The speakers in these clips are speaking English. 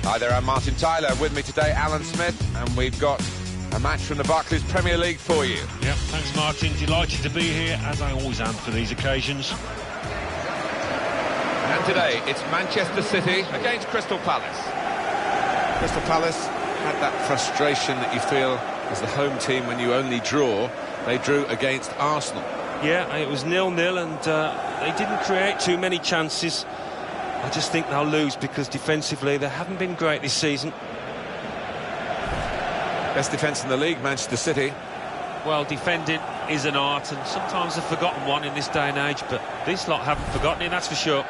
Hi there, I'm Martin Tyler. With me today, Alan Smith, and we've got a match from the Barclays Premier League for you. Yep, thanks Martin. Delighted to be here, as I always am for these occasions. And today, it's Manchester City against Crystal Palace. Crystal Palace had that frustration that you feel as the home team when you only draw. They drew against Arsenal. Yeah, it was 0-0 and they didn't create too many chances. I just think they'll lose because defensively they haven't been great this season. Best defence in the league, Manchester City. Well, defending is an art and sometimes a forgotten one in this day and age, but this lot haven't forgotten it, that's for sure.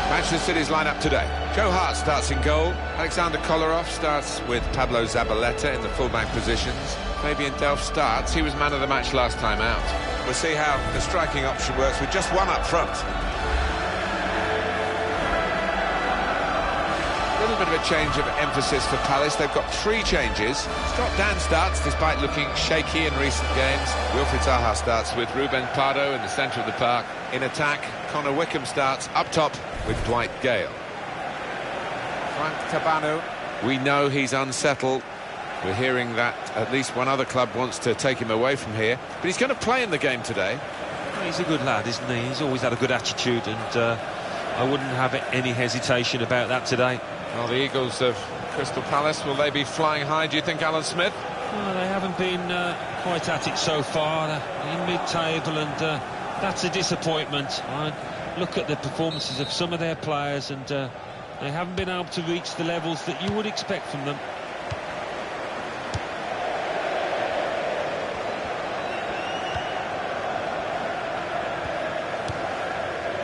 Manchester City's lineup today. Joe Hart starts in goal. Alexander Kolarov starts with Pablo Zabaleta in the fullback positions. Fabian Delph starts. He was man of the match last time out. We'll see how the striking option works with just one up front. A little bit of a change of emphasis for Palace. They've got 3 changes. Scott Dan starts despite looking shaky in recent games. Wilfried Zaha starts with Ruben Pardo in the centre of the park. In attack, Connor Wickham starts up top with Dwight Gale. Frank Tabano, we know he's unsettled. We're hearing that at least one other club wants to take him away from here, but he's going to play in the game today. Well, he's a good lad, isn't he? He's always had a good attitude, and I wouldn't have any hesitation about that today. Well, the Eagles of Crystal Palace, will they be flying high, do you think, Alan Smith? Well, they haven't been quite at it so far. In mid-table, and that's a disappointment. I look at the performances of some of their players, and they haven't been able to reach the levels that you would expect from them.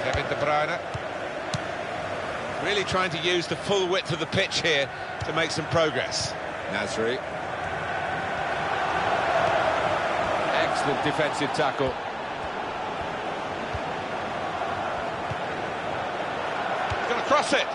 Kevin De Bruyne really trying to use the full width of the pitch here to make some progress. Nasri. Excellent defensive tackle. He's going to cross it.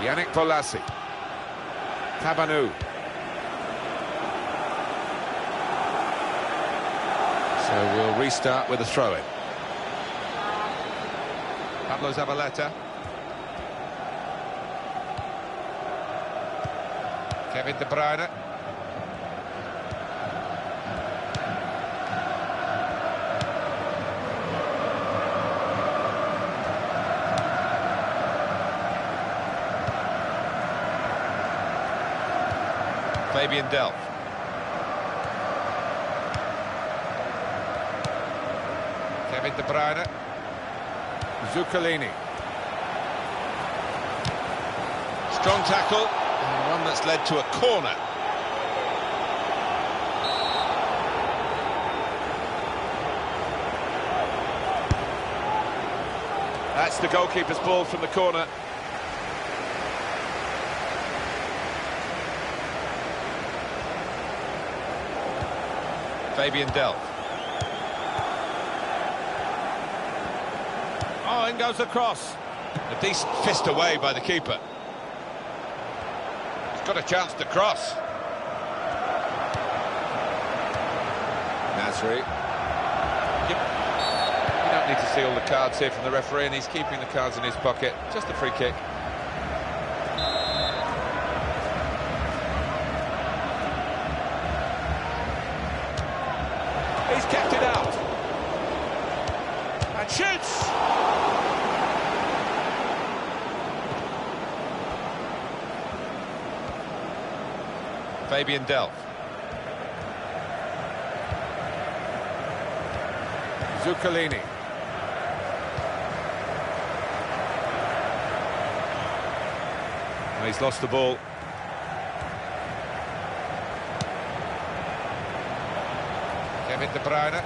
Yannick Bolasie. Tabanu. So we'll restart with a throw-in. Pablo Zabaleta. Kevin De Bruyne. Fabian Delph. Kevin De Bruyne. Zuccolini. Strong tackle, and one that's led to a corner. That's the goalkeeper's ball from the corner. Fabian Delph. Oh, in goes the cross. A decent fist away by the keeper. He's got a chance to cross. Nasri. You don't need to see all the cards here from the referee, and he's keeping the cards in his pocket. Just a free kick. He's kept it out. And shoots! Fabian Delph. Zuccolini. Well, he's lost the ball. Kevin De Bruyne.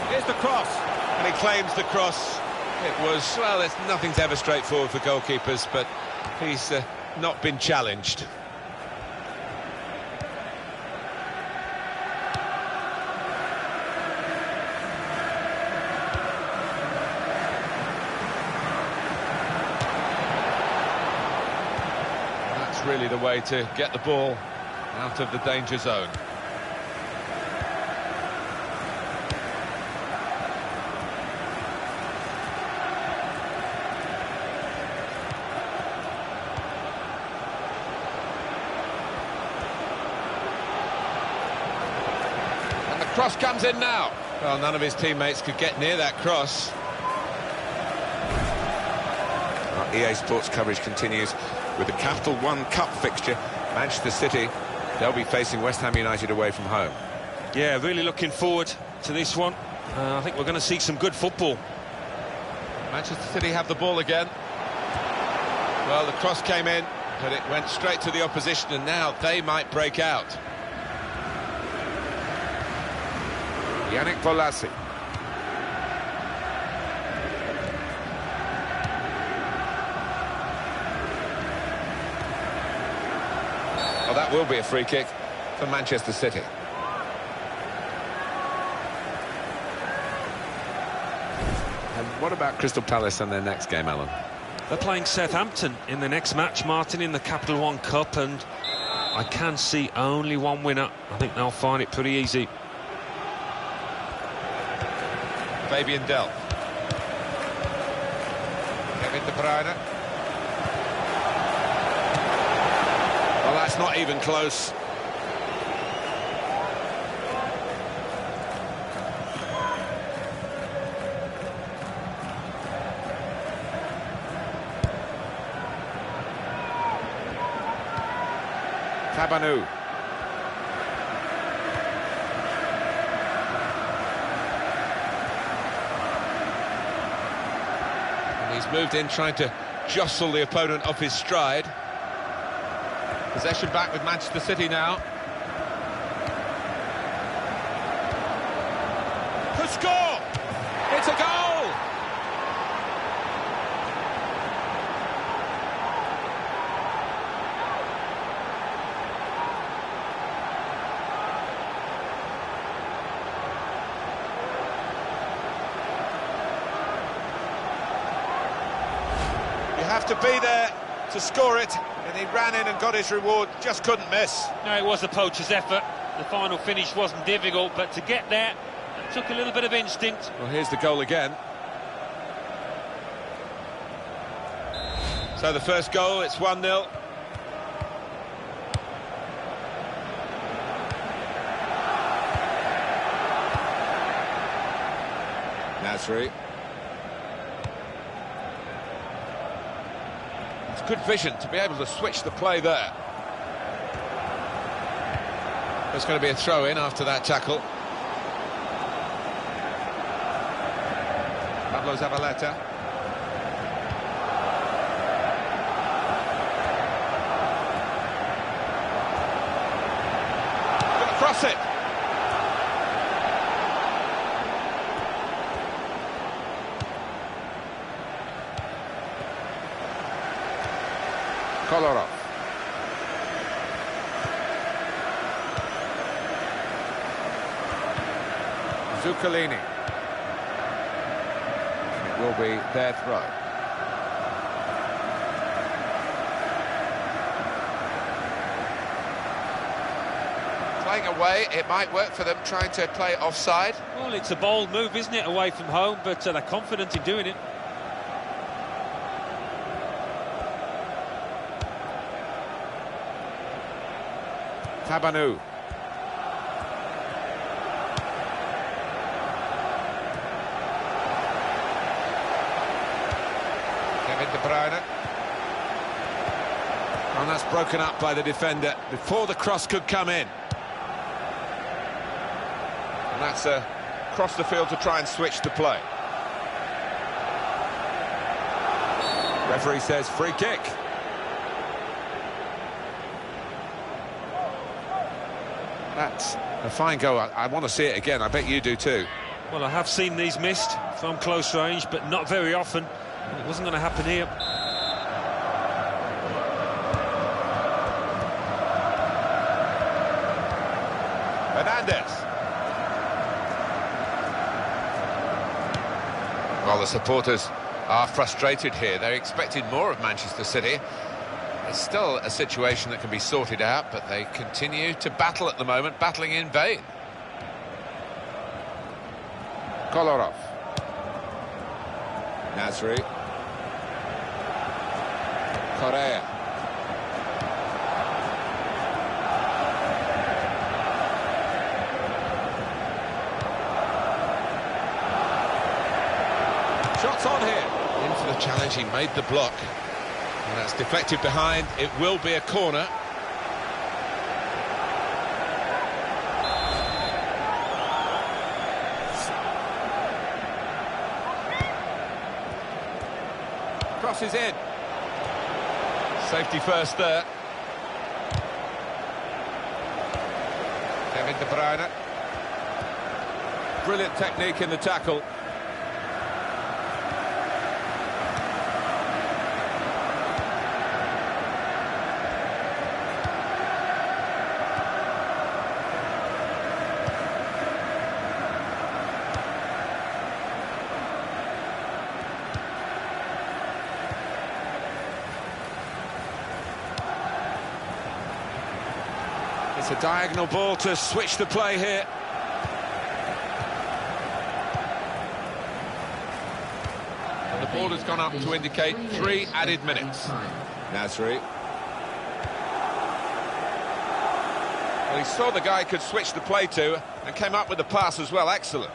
Here's the cross, and he claims the cross. It was, well, nothing's ever straightforward for goalkeepers, but he's not been challenged. really the way to get the ball out of the danger zone. And the cross comes in now. Well, none of his teammates could get near that cross. Our EA Sports coverage continues with the Capital One Cup fixture. Manchester City, they'll be facing West Ham United away from home. Yeah, really looking forward to this one. I think we're going to see some good football. Manchester City have the ball again. Well, the cross came in, but it went straight to the opposition, and now they might break out. Yannick Bolasie. Well, that will be a free kick for Manchester City. And what about Crystal Palace and their next game, Alan? They're playing Southampton in the next match, Martin, in the Capital One Cup, and I can see only one winner. I think they'll find it pretty easy. Fabian Delph. Kevin De Bruyne. Well, that's not even close. Tabanu. He's moved in, trying to jostle the opponent off his stride. Possession back with Manchester City now. To score! It's a goal! Have to be there to score it, and he ran in and got his reward, just couldn't miss. No, it was a poacher's effort. The final finish wasn't difficult, but to get there, it took a little bit of instinct. Well, here's the goal again. So the first goal, it's 1-0. Nasri. Good vision to be able to switch the play there. There's going to be a throw-in after that tackle. Pablo Zabaleta. Going to cross it. Kolarov. Zuccalini. It will be their throw. Playing away, it might work for them, trying to play offside. Well, it's a bold move, isn't it, away from home, but they're confident in doing it. Tabanu. Kevin De Bruyne. And that's broken up by the defender before the cross could come in. And that's across the field to try and switch the play. Referee says free kick. That's a fine goal. I want to see it again. I bet you do too. Well, I have seen these missed from close range, but not very often. It wasn't going to happen here. Hernandez. Well, the supporters are frustrated here. They expected more of Manchester City. It's still a situation that can be sorted out, but they continue to battle at the moment, battling in vain. Kolarov. Nasri. Correa. Shots on here. In for the challenge, he made the block. And that's deflected behind. It will be a corner. Crosses in. Safety first there. Kevin De Bruyne. Brilliant technique in the tackle. It's a diagonal ball to switch the play here. And the ball has gone up to indicate 3 added minutes. Nasri. Well, he saw the guy could switch the play to and came up with the pass as well. Excellent.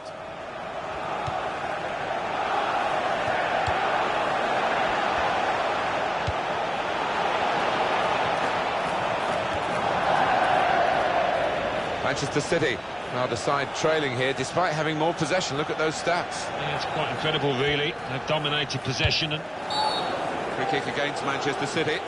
Manchester City are the side trailing here, despite having more possession. Look at those stats. Yeah, it's quite incredible, really. They've dominated possession. And free kick against Manchester City.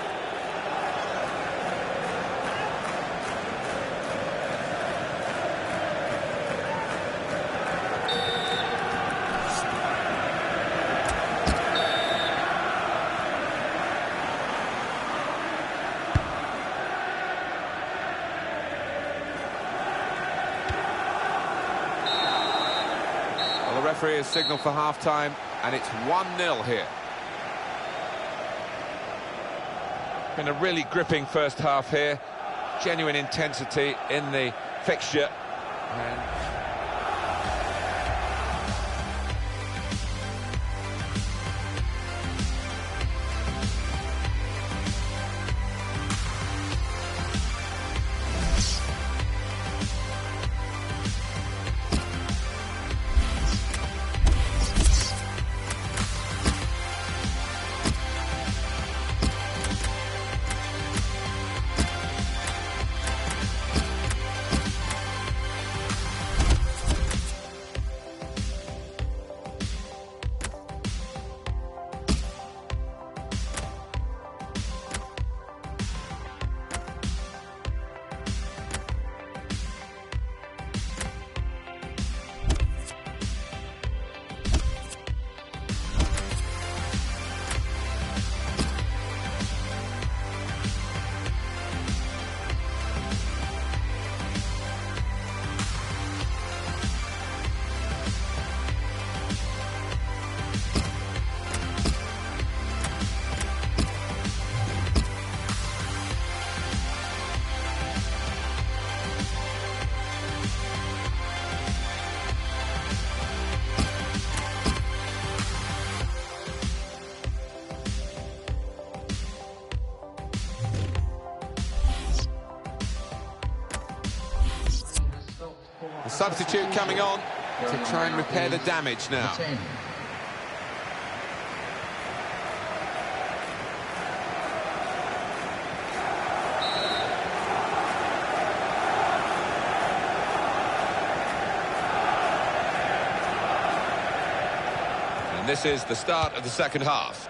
The referee has signalled for half-time, and it's 1-0 here. Been a really gripping first half here. Genuine intensity in the fixture. And the substitute coming on to try and repair the damage now. And this is the start of the second half.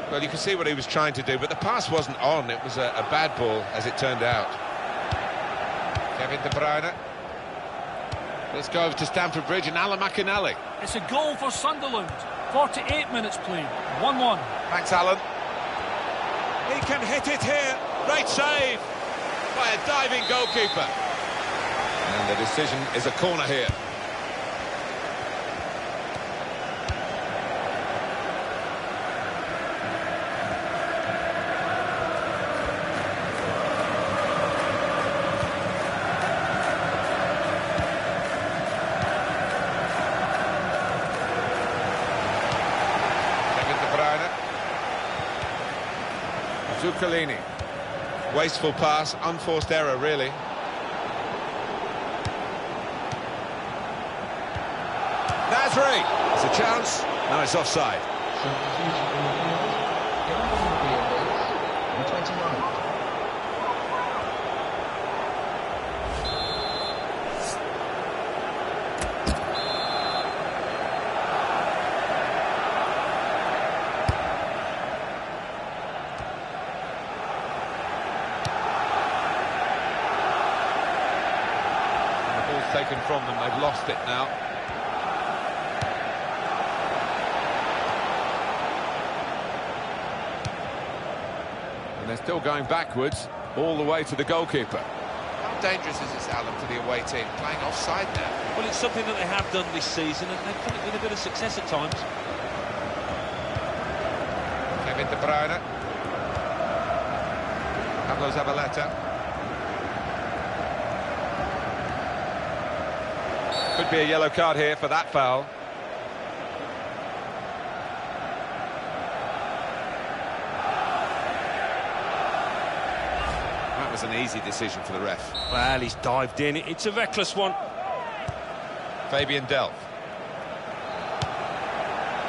Well, you can see what he was trying to do, but the pass wasn't on. It was a bad ball, as it turned out. Kevin De Bruyne. Let's go over to Stamford Bridge and Alan McInally. It's a goal for Sunderland. 48 minutes played. 1-1. Thanks, Alan. He can hit it here. Great save by a diving goalkeeper. And the decision is a corner here. Zuccalini. Wasteful pass, unforced error, really. Nasri! It's a chance. No, it's offside. Taken from them, they've lost it now. And they're still going backwards all the way to the goalkeeper. How dangerous is this, Alan, for the away team, playing offside now? Well, it's something that they have done this season, and they've done it with a bit of success at times. Kevin De Bruyne. Pablo Zabaleta. Could be a yellow card here for that foul. That was an easy decision for the ref. Well, he's dived in. It's a reckless one. Fabian Delph.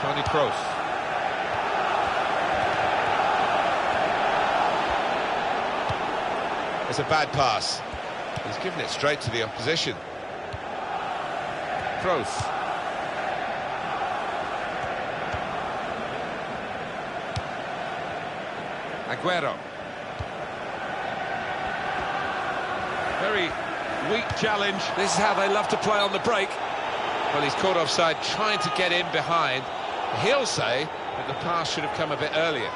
Toni Kroos. It's a bad pass. He's given it straight to the opposition. Kroos. Aguero. Very weak challenge. This is how they love to play on the break. Well, he's caught offside, trying to get in behind. He'll say that the pass should have come a bit earlier.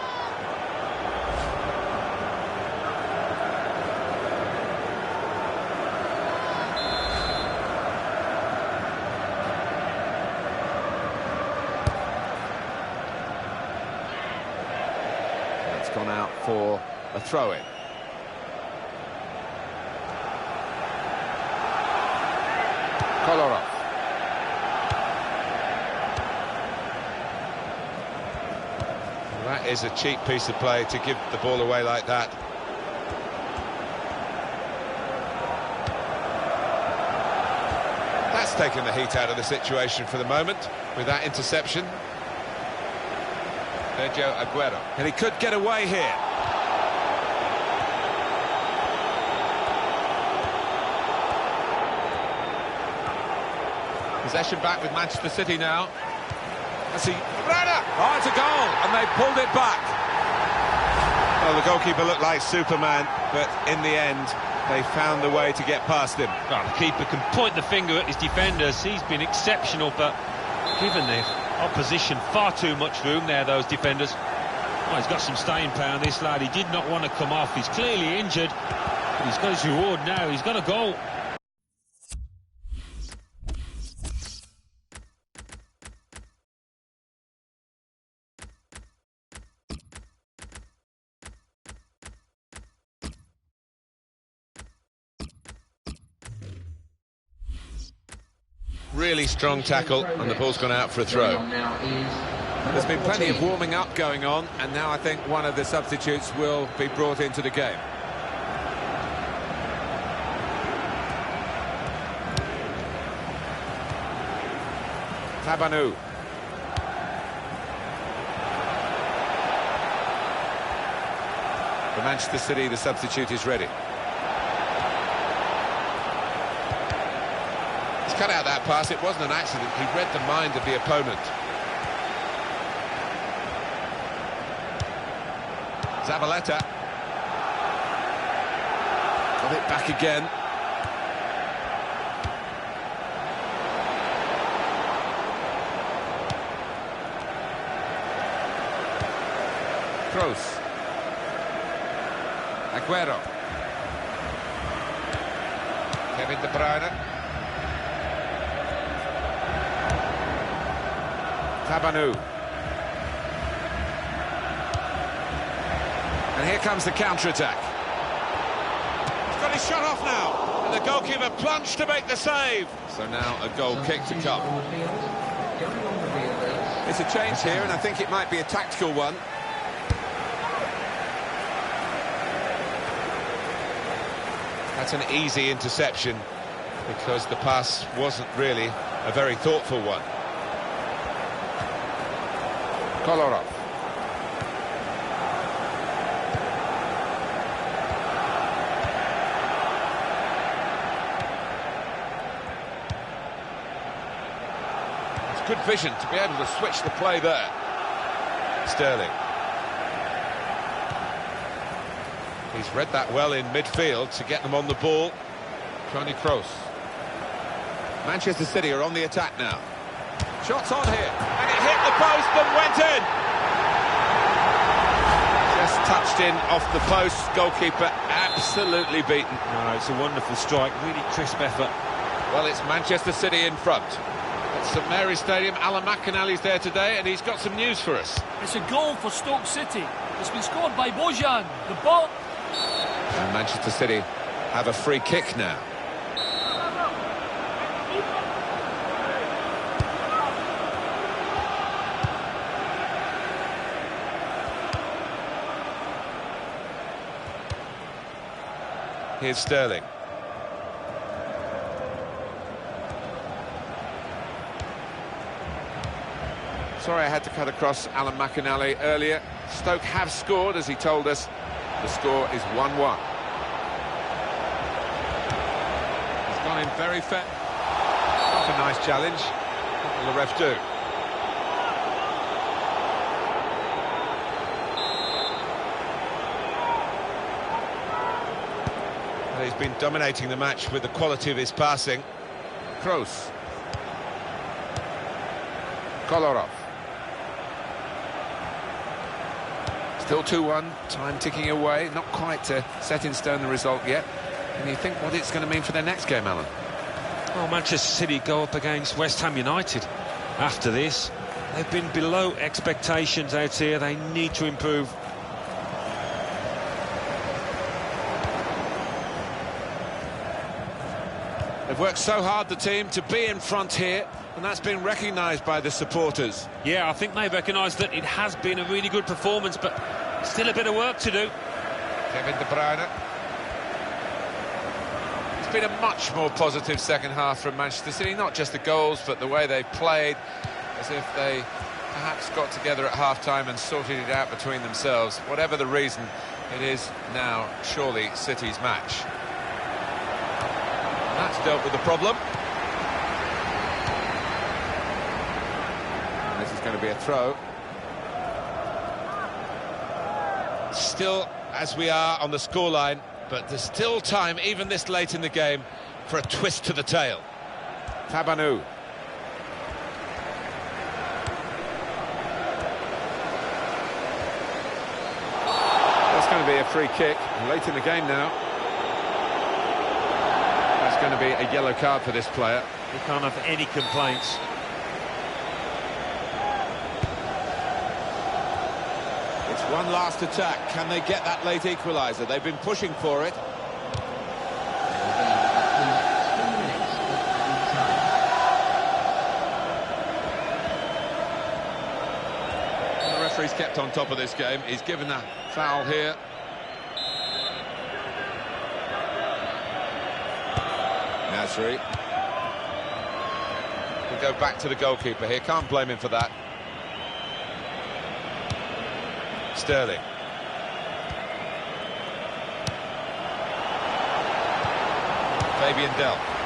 Gone out for a throw-in. Kolarov. Well, that is a cheap piece of play to give the ball away like that. That's taken the heat out of the situation for the moment with that interception. Sergio Aguero. And he could get away here. Possession back with Manchester City now. Let's see. Oh, it's a goal, and they pulled it back. Well, the goalkeeper looked like Superman, but in the end, they found the way to get past him. Well, the keeper can point the finger at his defenders. He's been exceptional, but given the opposition far too much room there, those defenders. Oh, he's got some staying power, this lad. He did not want to come off. He's clearly injured, but he's got his reward now. He's got a goal. Really strong tackle, and the ball's gone out for a throw. There's been plenty of warming up going on, and now I think one of the substitutes will be brought into the game. Tabanu. For Manchester City, the substitute is ready. He's cut out that pass. It wasn't an accident. He read the mind of the opponent. Zabaleta. Got it back again. Kroos. Kevin De Bruyne. Tabanu. And here comes the counter-attack. He's got his shot off now. And the goalkeeper plunged to make the save. So now a goal kick to come. It's a change here, and I think it might be a tactical one. That's an easy interception because the pass wasn't really a very thoughtful one. Kolarov. It's good vision to be able to switch the play there. Sterling. He's read that well in midfield to get them on the ball. Toni Kroos. Manchester City are on the attack now. Shots on here, and it hit the post and went in. Just touched in off the post. Goalkeeper absolutely beaten. Oh, it's a wonderful strike, really crisp effort. Well, it's Manchester City in front. At St Mary's Stadium, Alan McInally's there today, and he's got some news for us. It's a goal for Stoke City. It's been scored by Bojan. The ball... And Manchester City have a free kick now. Here's Sterling. Sorry I had to cut across Alan McInally earlier. Stoke have scored, as he told us. The score is 1-1. He's gone in very fair. Not a nice challenge. What will the ref do? Well, he's been dominating the match with the quality of his passing. Kroos. Kolarov. Still 2-1, time ticking away, not quite set in stone the result yet. And you think what it's going to mean for their next game, Alan? Well, Manchester City go up against West Ham United after this. They've been below expectations out here. They need to improve. They've worked so hard, the team, to be in front here, and that's been recognised by the supporters. Yeah, I think they recognise that it has been a really good performance, but still a bit of work to do. Kevin De Bruyne. It's been a much more positive second half from Manchester City, not just the goals, but the way they played, as if they perhaps got together at half-time and sorted it out between themselves. Whatever the reason, it is now surely City's match. And that's dealt with the problem. And this is going to be a throw. Still, as we are on the scoreline, but there's still time, even this late in the game, for a twist to the tail. Tabanu. That's going to be a free kick late in the game now. That's going to be a yellow card for this player. He can't have any complaints. It's one last attack. Can they get that late equaliser? They've been pushing for it. The referee's kept on top of this game. He's given a foul here. Nasri. We'll go back to the goalkeeper here. Can't blame him for that. Sterling. Fabian Delph.